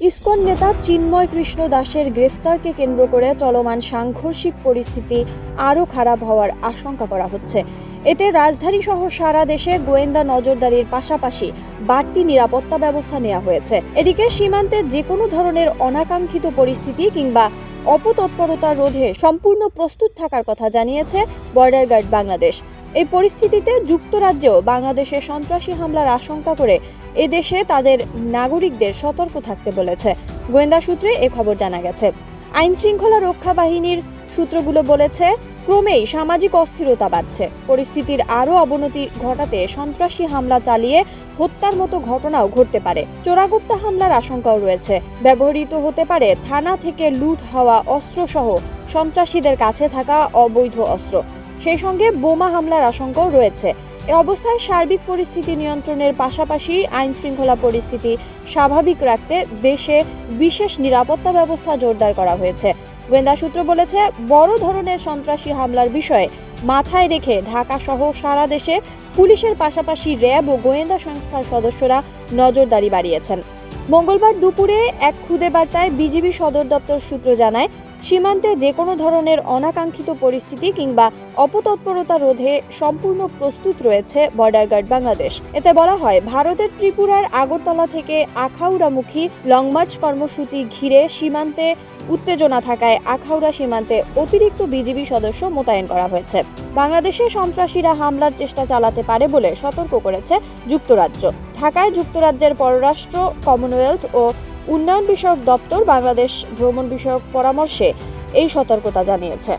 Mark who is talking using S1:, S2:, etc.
S1: ISKCON নেতা চিন্ময় কৃষ্ণ দাসের গ্রেফতারকে কেন্দ্র করে চলমান সাংঘর্ষিক পরিস্থিতি আরও খারাপ হওয়ার আশঙ্কা করা হচ্ছে। এতে রাজধানী সহ সারা দেশে গোয়েন্দা নজরদারির পাশাপাশি বাড়তি নিরাপত্তা ব্যবস্থা নেওয়া হয়েছে। এদিকে সীমান্তে যে কোনো ধরনের অনাকাঙ্ক্ষিত পরিস্থিতি কিংবা অপতৎপরতা রোধে সম্পূর্ণ প্রস্তুত থাকার কথা জানিয়েছে বর্ডার গার্ড বাংলাদেশ। এই পরিস্থিতিতে যুক্তরাজ্যেও বাংলাদেশে সন্ত্রাসী হামলার আশঙ্কা করে এদেশে তাদের নাগরিকদের সতর্ক থাকতে বলেছে। গোয়েন্দা সূত্রে এ খবর জানা গেছে। আইন শৃঙ্খলা রক্ষা বাহিনীর সূত্রগুলো বলেছে, ক্রমেই সামাজিক অস্থিরতা বাড়ছে। পরিস্থিতির আরও অবনতি ঘটাতে সন্ত্রাসী হামলা চালিয়ে হত্যার মতো ঘটনাও ঘটতে পারে। চোরাগোপ্তা হামলার আশঙ্কাও রয়েছে। ব্যবহৃত হতে পারে থানা থেকে লুট হওয়া অস্ত্রসহ সন্ত্রাসীদের কাছে থাকা অবৈধ অস্ত্র। সেই সঙ্গে বোমা হামলার আশঙ্কাও রয়েছে। এ অবস্থায় সার্বিক পরিস্থিতি নিয়ন্ত্রণের পাশাপাশি আইন শৃঙ্খলা পরিস্থিতি স্বাভাবিক রাখতে দেশে বিশেষ নিরাপত্তা ব্যবস্থা জোরদার করা হয়েছে। গোয়েন্দা সূত্র বলেছে, বড় ধরনের সন্ত্রাসী হামলার বিষয়ে মাথায় রেখে ঢাকা সহ সারা দেশে পুলিশের পাশাপাশি র্যাব ও গোয়েন্দা সংস্থার সদস্যরা নজরদারি বাড়িয়েছেন। মঙ্গলবার দুপুরে এক খুদে বার্তায় বিজিবি সদর দপ্তর সূত্র জানায়, সীমান্তে যে কোনো ধরনের অনাকাঙ্ক্ষিত পরিস্থিতি কিংবা অপতৎপরতা রোধে সম্পূর্ণ প্রস্তুত রয়েছে বর্ডার গার্ড বাংলাদেশ। এতে বলা হয়, ভারতের ত্রিপুরার আগরতলা থেকে আখাউড়ামুখী লং মার্চ কর্মসূচি ঘিরে সীমান্তে উত্তেজনা থাকায় আখাউড়া সীমান্তে অতিরিক্ত বিজিবি সদস্য মোতায়েন করা হয়েছে। বাংলাদেশে সন্ত্রাসীরা হামলার চেষ্টা চালাতে পারে বলে সতর্ক করেছে যুক্তরাজ্য। ঢাকায় যুক্তরাজ্যের পররাষ্ট্র, কমনওয়েলথ ও উন্নয়ন বিষয়ক দপ্তর বাংলাদেশ ভ্রমণ বিষয়ক পরামর্শে এই সতর্কতা জানিয়েছে।